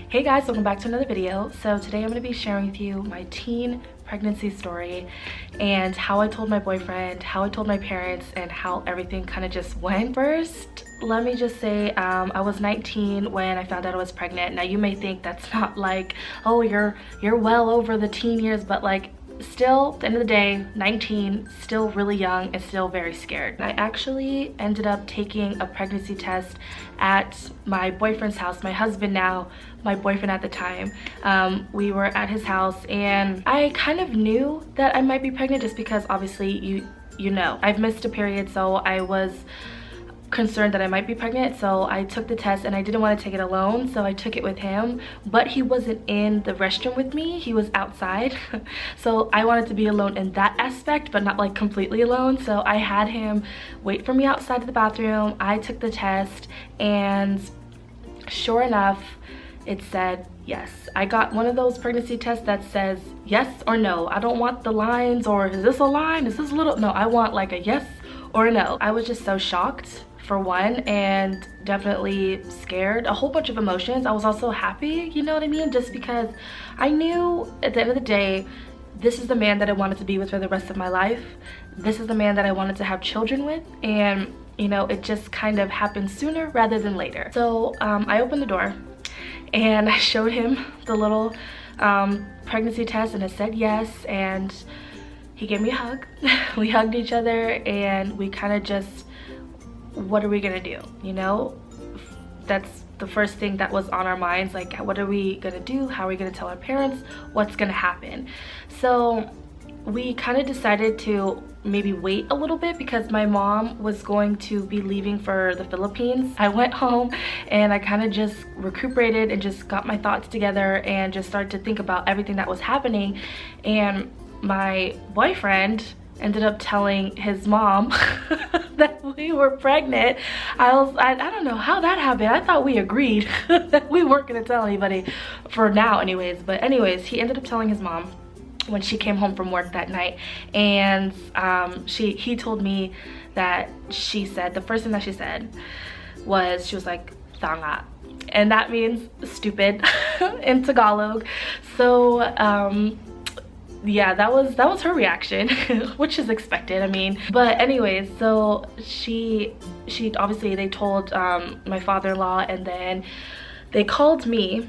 Hey guys, welcome back to another video. So today I'm going to be sharing with you my teen pregnancy story and how I told my boyfriend, how I told my parents, and how everything kind of just went. First, let me just say I was 19 when I found out I was pregnant. Now you may think that's not like, oh, you're well over the teen years, but like still, at the end of the day, 19, still really young and still very scared. I actually ended up taking a pregnancy test at my boyfriend's house. My husband now, my boyfriend at the time. We were at his house and I kind of knew that I might be pregnant just because obviously you know, I've missed a period, so I was concerned that I might be pregnant. So I took the test and I didn't want to take it alone, so I took it with him, but he wasn't in the restroom with me, he was outside. So I wanted to be alone in that aspect, but not like completely alone. So I had him wait for me outside of the bathroom. I took the test and sure enough, it said yes. I got one of those pregnancy tests that says yes or no. I don't want the lines or is this a line, is this a little, no, I want like a yes or a no. I was just so shocked for one, and definitely scared, a whole bunch of emotions. I was also happy, you know what I mean, just because I knew at the end of the day, this is the man that I wanted to be with for the rest of my life. This is the man that I wanted to have children with, and you know, it just kind of happened sooner rather than later. So I opened the door and I showed him the little pregnancy test and it said yes, and he gave me a hug. We hugged each other and we kind of just, what are we gonna do, you know? That's the first thing that was on our minds, like what are we gonna do, how are we gonna tell our parents, what's gonna happen? So we kind of decided to maybe wait a little bit because my mom was going to be leaving for the Philippines. I went home and I kind of just recuperated and just got my thoughts together and just started to think about everything that was happening. And my boyfriend ended up telling his mom that we were pregnant. I don't know how that happened. I thought we agreed that we weren't gonna tell anybody for now anyways. But anyways, he ended up telling his mom when she came home from work that night, and he told me that she said, the first thing that she said was, she was like, "Tanga," and that means stupid in Tagalog. So yeah, that was her reaction, which is expected, I mean. But anyways, so she obviously, they told my father-in-law, and then they called me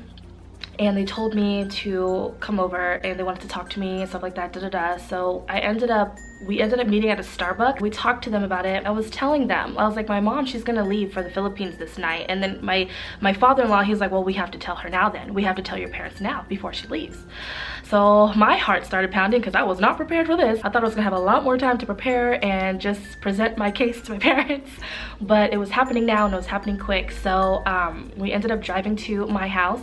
and they told me to come over and they wanted to talk to me and stuff like that, So we ended up meeting at a Starbucks. We talked to them about it. I was telling them, I was like, my mom, she's gonna leave for the Philippines this night. And then my father-in-law, he's like, well, we have to tell her now then. We have to tell your parents now before she leaves. So my heart started pounding because I was not prepared for this. I thought I was gonna have a lot more time to prepare and just present my case to my parents. But it was happening now and it was happening quick. So we ended up driving to my house.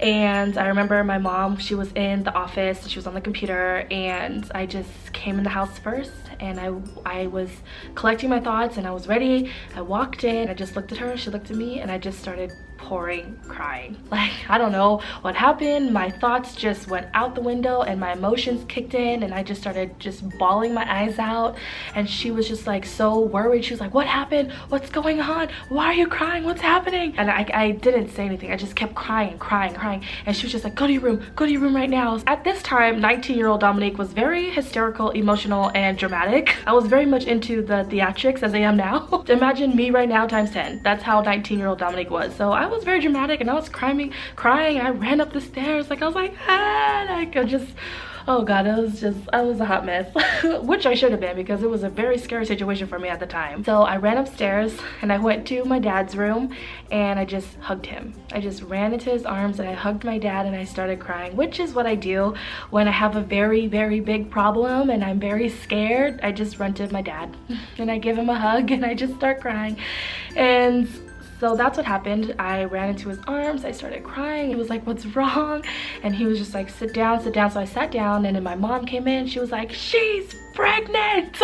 And I remember my mom, she was in the office, she was on the computer, and I just came in the house first and I was collecting my thoughts and I was ready. I walked in, I just looked at her, she looked at me, and I just started pouring crying. Like, I don't know what happened, my thoughts just went out the window and my emotions kicked in and I just started just bawling my eyes out. And she was just like so worried. She was like, what happened, what's going on, why are you crying, what's happening? And I didn't say anything. I just kept crying. And she was just like, go to your room right now. At this time, 19-year-old Dominique was very hysterical, emotional, and dramatic. I was very much into the theatrics as I am now. Imagine me right now times 10. That's how 19-year-old Dominique was. So I was very dramatic and I was crying. I ran up the stairs, like I was like, like I just, oh god, I was a hot mess. Which I should have been, because it was a very scary situation for me at the time. So I ran upstairs and I went to my dad's room and I just hugged him. I just ran into his arms and I hugged my dad and I started crying, which is what I do when I have a very, very big problem and I'm very scared. I just run to my dad and I give him a hug and I just start crying. And so that's what happened. I ran into his arms, I started crying. He was like, what's wrong? And he was just like, sit down. So I sat down, and then my mom came in. She was like, she's pregnant.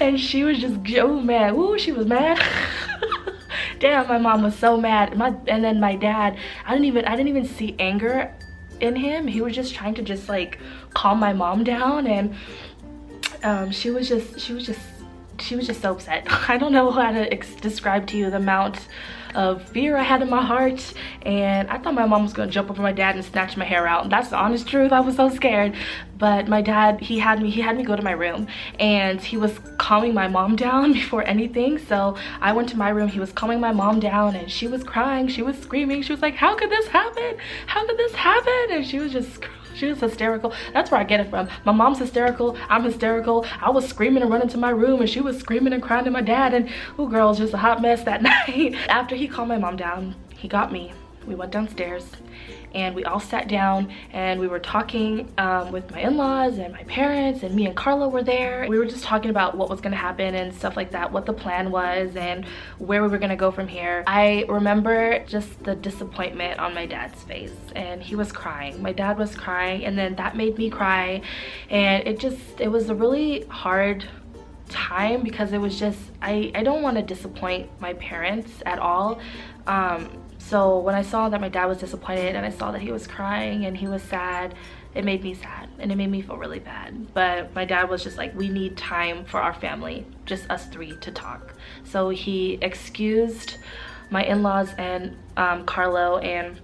And she was just, oh man, ooh, she was mad. Damn, my mom was so mad. And then my dad, I didn't even see anger in him. He was just trying to just like calm my mom down. And she was just so upset. I don't know how to describe to you the amount of fear I had in my heart, and I thought my mom was gonna jump over my dad and snatch my hair out. That's the honest truth. I was so scared. But my dad, he had me go to my room, and he was calming my mom down before anything. So I went to my room, he was calming my mom down, and she was crying, she was screaming, she was like, how could this happen? How could this happen? And she was hysterical. That's where I get it from. My mom's hysterical, I'm hysterical. I was screaming and running to my room, and she was screaming and crying to my dad, and oh girl, it was just a hot mess that night. After he calmed my mom down, he got me. We went downstairs and we all sat down and we were talking with my in-laws and my parents, and me and Carla were there. We were just talking about what was gonna happen and stuff like that, what the plan was and where we were gonna go from here. I remember just the disappointment on my dad's face, and he was crying. My dad was crying, and then that made me cry, and it was a really hard time because it was just, I don't want to disappoint my parents at all. So when I saw that my dad was disappointed and I saw that he was crying and he was sad, it made me sad and it made me feel really bad. But my dad was just like, we need time for our family, just us three to talk. So he excused my in-laws and Carlo, and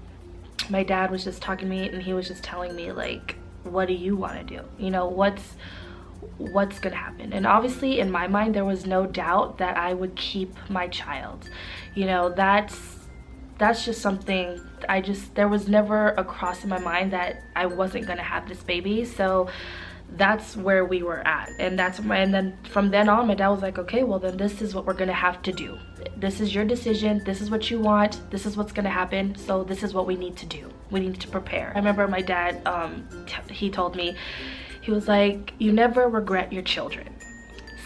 my dad was just talking to me, and he was just telling me like, what do you want to do? You know, what's gonna happen? And obviously in my mind there was no doubt that I would keep my child. You know, that's just something there was never a cross in my mind that I wasn't gonna have this baby. So that's where we were at, and then from then on my dad was like, okay, well then this is what we're gonna have to do. This is your decision, this is what you want, this is what's gonna happen, so this is what we need to do. We need to prepare. I remember my dad, he told me, he was like, you never regret your children.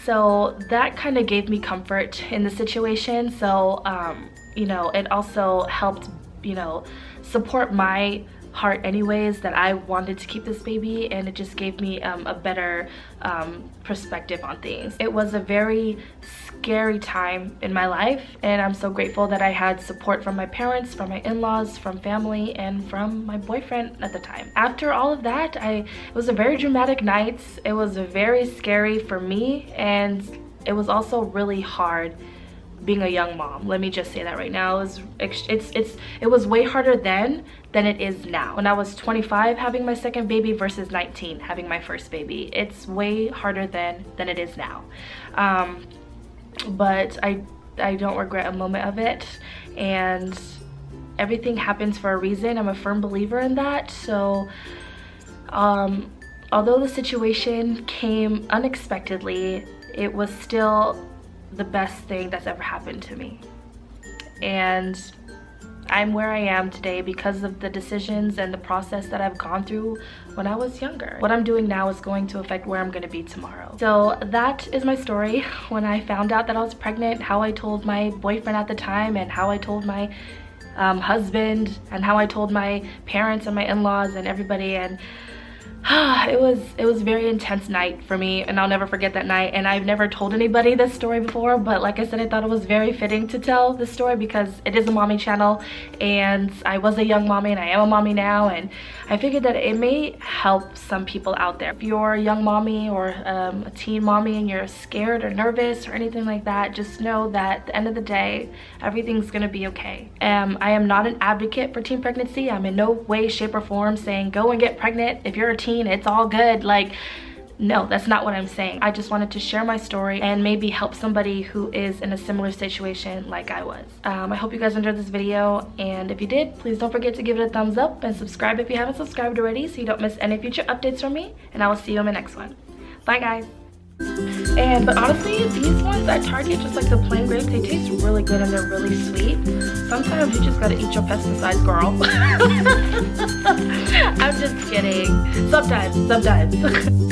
So that kind of gave me comfort in the situation. So you know, it also helped, you know, support my heart anyways, that I wanted to keep this baby, and it just gave me a better perspective on things. It was a very scary time in my life, and I'm so grateful that I had support from my parents, from my in-laws, from family, and from my boyfriend at the time. After all of that, it was a very dramatic night. It was very scary for me, and it was also really hard being a young mom. Let me just say that right now. It was way harder then than it is now. When I was 25 having my second baby versus 19 having my first baby, it's way harder then than it is now. But I don't regret a moment of it, and everything happens for a reason. I'm a firm believer in that. So although the situation came unexpectedly, it was still the best thing that's ever happened to me. And I'm where I am today because of the decisions and the process that I've gone through when I was younger. What I'm doing now is going to affect where I'm going to be tomorrow. So that is my story. When I found out that I was pregnant, how I told my boyfriend at the time, and how I told my husband, and how I told my parents and my in-laws and everybody. And it was a very intense night for me, and I'll never forget that night. And I've never told anybody this story before, but like I said, I thought it was very fitting to tell this story because it is a mommy channel, and I was a young mommy and I am a mommy now, and I figured that it may help some people out there. If you're a young mommy or a teen mommy and you're scared or nervous or anything like that, just know that at the end of the day, everything's gonna be okay. I am not an advocate for teen pregnancy. I'm in no way, shape, or form saying go and get pregnant if you're a teen, it's all good. Like, no, that's not what I'm saying. I just wanted to share my story and maybe help somebody who is in a similar situation like I was. I hope you guys enjoyed this video, and if you did, please don't forget to give it a thumbs up and subscribe if you haven't subscribed already so you don't miss any future updates from me, and I will see you in my next one. Bye guys. But honestly, these ones at Target, just like the plain grapes, they taste really good and they're really sweet. Sometimes you just gotta eat your pesticides, girl. I'm just kidding. Sometimes.